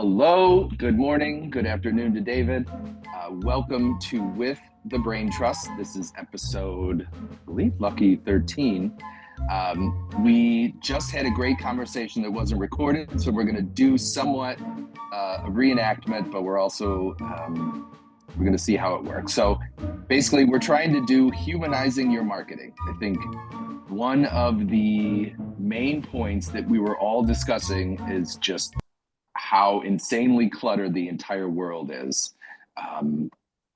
Hello, good morning, good afternoon to David. Welcome to With the Brain Trust. This is episode, I believe, lucky 13. We just had a great conversation that wasn't recorded, so we're going to do somewhat a reenactment, but we're also we're going to see how it works. So basically, we're trying to do humanizing your marketing. I think one of the main points that we were all discussing is just how insanely cluttered the entire world is.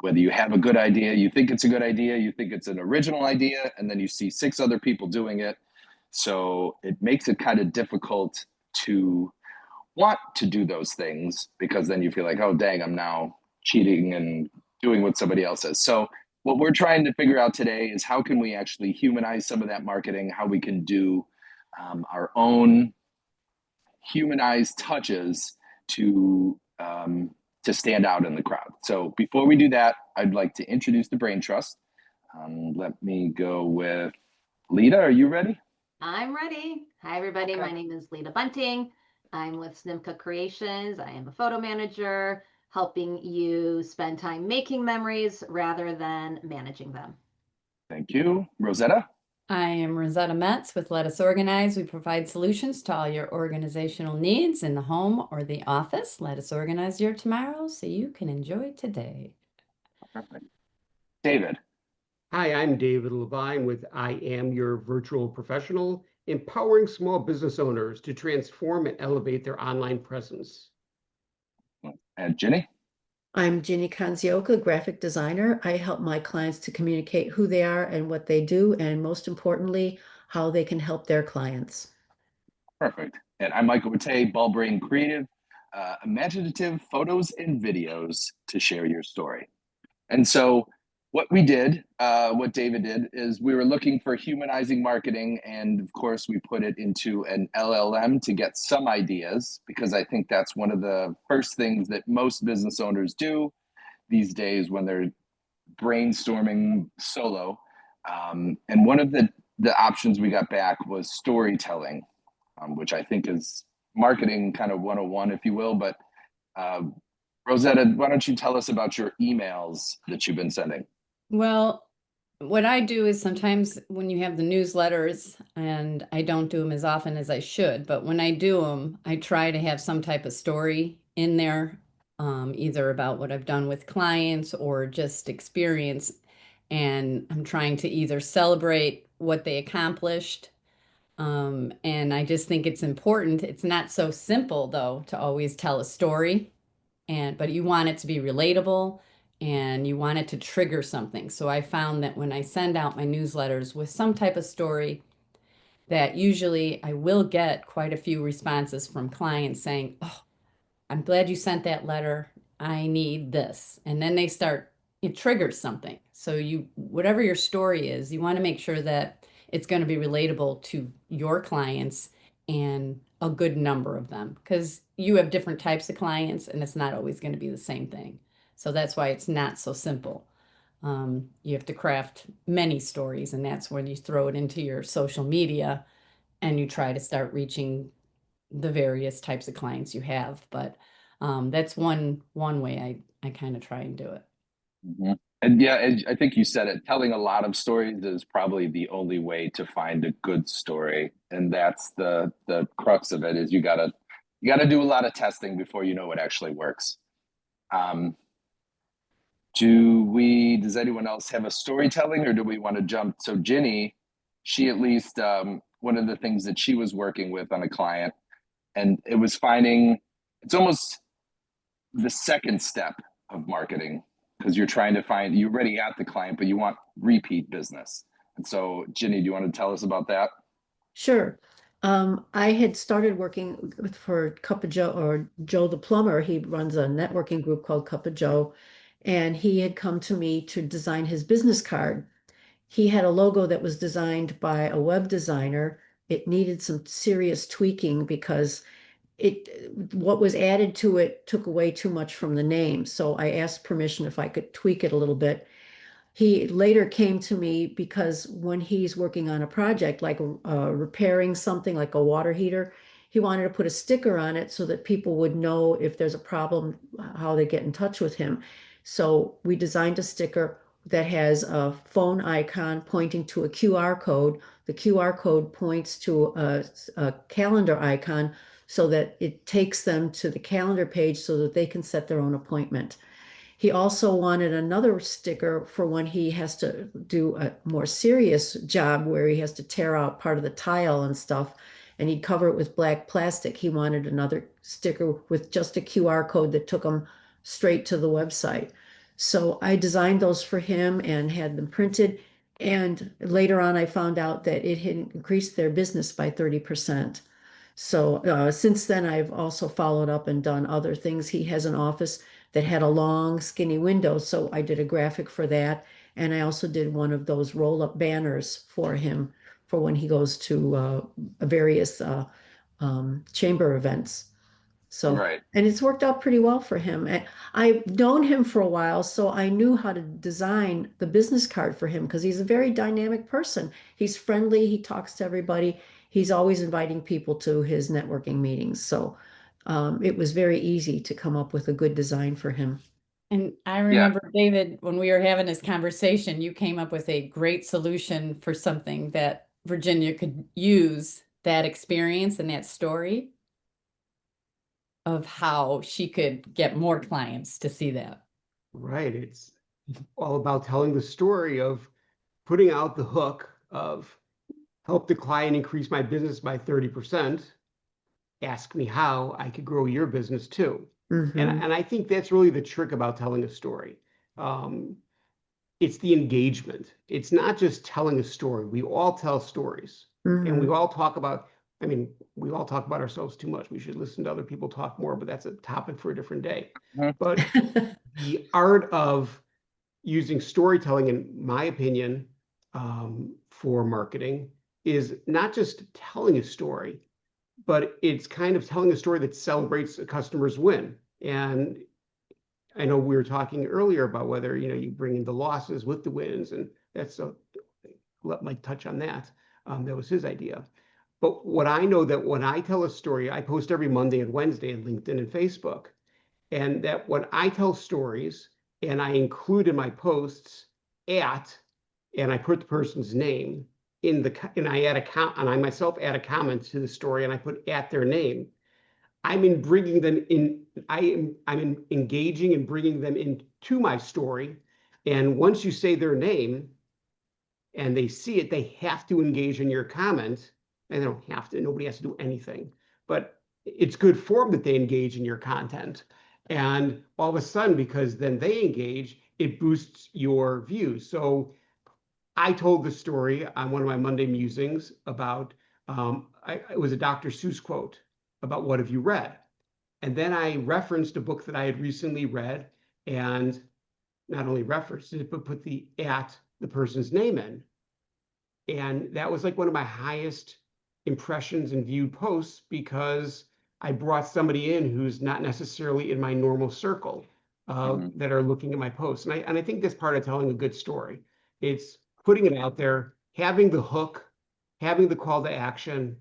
Whether you have a good idea, you think it's a good idea, you think it's an original idea, and then you see 6 other people doing it. So it makes it kind of difficult to want to do those things, because then you feel like, oh, dang, I'm now cheating and doing what somebody else says. So what we're trying to figure out today is how can we actually humanize some of that marketing, how we can do our own humanized touches to stand out in the crowd. So before we do that, I'd like to introduce the Brain Trust. Let me go with Lita. Are you ready? I'm ready. Hi, everybody. Okay. My name is Lita Bunting. I'm with Snimka Creations. I am a photo manager, helping you spend time making memories rather than managing them. Thank you. Rosetta? I am Rosetta Metz with Let Us Organize. We provide solutions to all your organizational needs in the home or the office. Let us organize your tomorrow so you can enjoy today. Perfect. David? Hi, I'm David Levine with I Am Your Virtual Professional, empowering small business owners to transform and elevate their online presence. And Jenny? I'm Ginny Kanzioka, graphic designer. I help my clients to communicate who they are and what they do, and most importantly, how they can help their clients. Perfect. And I'm Michael Rattay, Ball Brain Creative, imaginative photos and videos to share your story. And so what we did, what David did, is we were looking for humanizing marketing, and of course we put it into an LLM to get some ideas, because I think that's one of the first things that most business owners do these days when they're brainstorming solo. And one of the options we got back was storytelling, which I think is marketing kind of 101, if you will. But Rosetta, why don't you tell us about your emails that you've been sending? Well, what I do is sometimes when you have the newsletters, and I don't do them as often as I should, but when I do them, I try to have some type of story in there, either about what I've done with clients or just experience. And I'm trying to either celebrate what they accomplished. And I just think it's important. It's not so simple, though, to always tell a story, but you want it to be relatable and you want it to trigger something. So I found that when I send out my newsletters with some type of story, that usually I will get quite a few responses from clients saying, oh, I'm glad you sent that letter. I need this. And then it triggers something. So whatever your story is, you want to make sure that it's going to be relatable to your clients and a good number of them, because you have different types of clients and it's not always going to be the same thing. So that's why it's not so simple. You have to craft many stories, and that's when you throw it into your social media and you try to start reaching the various types of clients you have. But that's one way I kind of try and do it. Mm-hmm. And yeah, I think you said it, telling a lot of stories is probably the only way to find a good story. And that's the crux of it, is you gotta do a lot of testing before you know what actually works. Does anyone else have a storytelling, or do we want to jump? So Ginny, she at least, one of the things that she was working with on a client, and it was finding, it's almost the second step of marketing, because you're trying to find, you're already at the client, but you want repeat business. And so Ginny, do you want to tell us about that? Sure. I had started working for Cup of Joe, or Joe the Plumber. He runs a networking group called Cup of Joe, and he had come to me to design his business card. He had a logo that was designed by a web designer. It needed some serious tweaking because what was added to it took away too much from the name. So I asked permission if I could tweak it a little bit. He later came to me because when he's working on a project like repairing something like a water heater, he wanted to put a sticker on it so that people would know if there's a problem, how they get in touch with him. So we designed a sticker that has a phone icon pointing to a QR code. The QR code points to a calendar icon so that it takes them to the calendar page so that they can set their own appointment. He also wanted another sticker for when he has to do a more serious job where he has to tear out part of the tile and stuff, and he'd cover it with black plastic. He wanted another sticker with just a QR code that took him straight to the website. So I designed those for him and had them printed. And later on, I found out that it had increased their business by 30%. So since then, I've also followed up and done other things. He has an office that had a long, skinny window, so I did a graphic for that. And I also did one of those roll-up banners for him for when he goes to various chamber events. So, Right. and it's worked out pretty well for him. And I've known him for a while, so I knew how to design the business card for him because he's a very dynamic person. He's friendly, he talks to everybody. He's always inviting people to his networking meetings. So it was very easy to come up with a good design for him. And I remember, David, when we were having this conversation, you came up with a great solution for something that Virginia could use, that experience and that story of how she could get more clients to see that. Right. It's all about telling the story of putting out the hook of help the client increase my business by 30%. Ask me how I could grow your business too. Mhm. And I think that's really the trick about telling a story. It's the engagement. It's not just telling a story. We all tell stories, and we Mhm. all talk about, I mean, we all talk about ourselves too much. We should listen to other people talk more, but that's a topic for a different day. Mhm. But the art of using storytelling, in my opinion, for marketing is not just telling a story, but it's kind of telling a story that celebrates a customer's win. And I know we were talking earlier about whether, you bring in the losses with the wins, and that's let Mike touch on that. That was his idea. But what I know that when I tell a story, I post every Monday and Wednesday on LinkedIn and Facebook, and that when I tell stories and I include in my posts and I put the person's name and I add and I myself add a comment to the story and I put at their name, I'm bringing them in. I'm engaging and bringing them into my story. And once you say their name and they see it, they have to engage in your comment. And they don't have to. Nobody has to do anything. But it's good form that they engage in your content. And all of a sudden, because then they engage, it boosts your views. So I told the story on one of my Monday musings about it was a Dr. Seuss quote about what have you read? And then I referenced a book that I had recently read, and not only referenced it, but put the person's name in. And that was like one of my highest impressions and viewed posts because I brought somebody in who's not necessarily in my normal circle that are looking at my posts. And I think that's part of telling a good story. It's putting it out there, having the hook, having the call to action,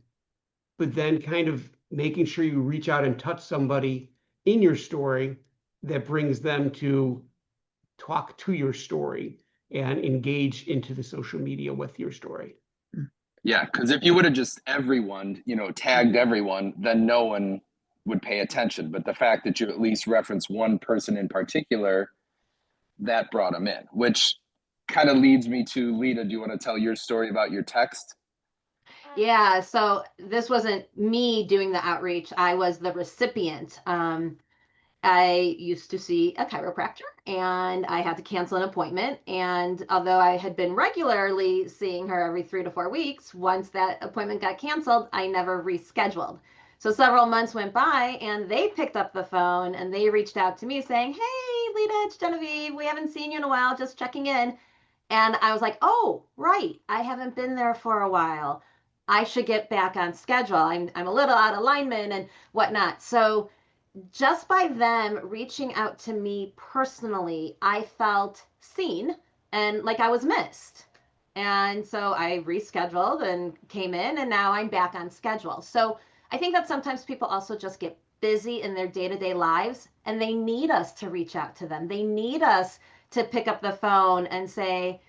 but then kind of making sure you reach out and touch somebody in your story that brings them to talk to your story and engage into the social media with your story. Yeah, because if you would have just everyone, tagged everyone, then no one would pay attention. But the fact that you at least reference one person in particular, that brought them in, which kind of leads me to Lita. Do you want to tell your story about your text? Yeah, so this wasn't me doing the outreach. I was the recipient. I used to see a chiropractor and I had to cancel an appointment. And although I had been regularly seeing her every 3 to 4 weeks, once that appointment got canceled, I never rescheduled. So several months went by and they picked up the phone and they reached out to me saying, "Hey, Lita, it's Genevieve. We haven't seen you in a while, just checking in." And I was like, "Oh, right. I haven't been there for a while. I should get back on schedule. I'm a little out of alignment and whatnot." So just by them reaching out to me personally, I felt seen and like I was missed. And so I rescheduled and came in, and now I'm back on schedule. So I think that sometimes people also just get busy in their day-to-day lives and they need us to reach out to them. They need us to pick up the phone and say,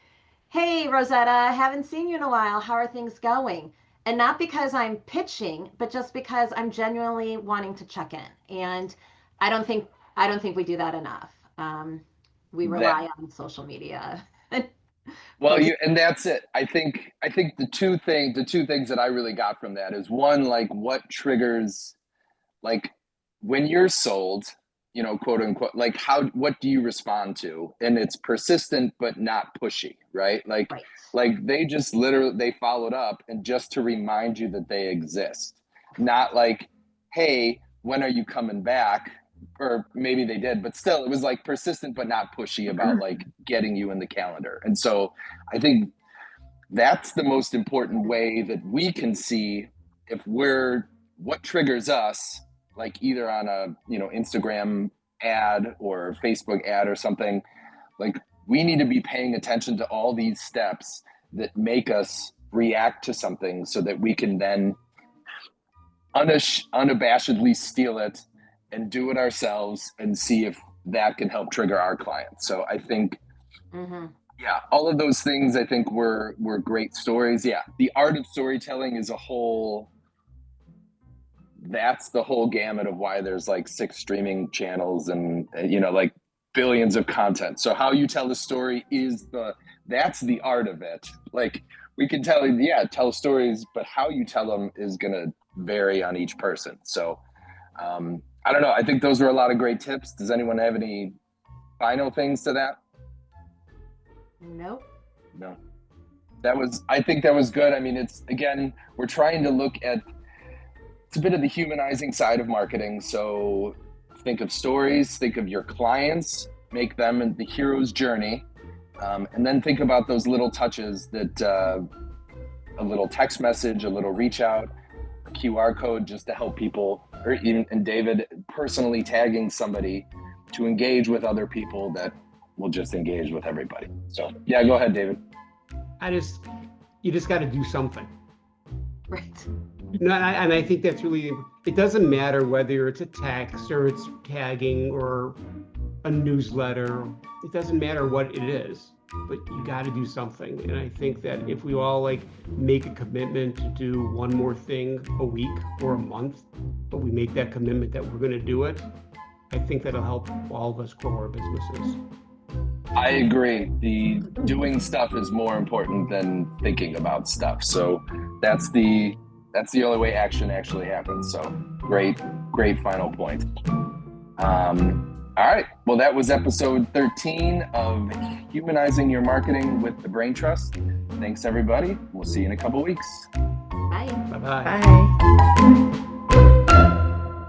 hey, Rosetta, haven't seen you in a while. How are things going? And not because I'm pitching, but just because I'm genuinely wanting to check in. And I don't think we do that enough. We rely on social media. Well, and that's it. I think the two things that I really got from that is one, like what triggers, like when you're sold, you know, quote unquote, like what do you respond to? And it's persistent but not pushy, right? Like Right. like they just literally they followed up and just to remind you that they exist. Not like, hey, when are you coming back? Or maybe they did, but still it was like persistent but not pushy about like getting you in the calendar. And so I think that's the most important way that we can see if what triggers us, like either on a, you know, Instagram ad or Facebook ad or something. Like we need to be paying attention to all these steps that make us react to something so that we can then unabashedly steal it and do it ourselves and see if that can help trigger our clients. So I think, yeah, all of those things I think were great stories. Yeah, the art of storytelling is that's the whole gamut of why there's like 6 streaming channels and, you know, like billions of content. So how you tell the story that's the art of it. Like we can tell stories, but how you tell them is going to vary on each person. So I don't know. I think those were a lot of great tips. Does anyone have any final things to that? Nope. No. I think that was good. I mean, it's, again, we're trying to look at, it's a bit of the humanizing side of marketing. So think of stories, think of your clients, make them the hero's journey. And then think about those little touches that a little text message, a little reach out, a QR code just to help people, or even, and David personally tagging somebody to engage with other people that will just engage with everybody. So yeah, go ahead, David. You just got to do something. Right. No, and I think that's really, it doesn't matter whether it's a text or it's tagging or a newsletter. It doesn't matter what it is, but you got to do something. And I think that if we all like make a commitment to do one more thing a week or a month, but we make that commitment that we're going to do it, I think that'll help all of us grow our businesses. I agree. The doing stuff is more important than thinking about stuff. So that's the only way action actually happens. So great final point. All right. Well, that was episode 13 of Humanizing Your Marketing with the Brain Trust. Thanks, everybody. We'll see you in a couple weeks. Bye. Bye-bye. Bye.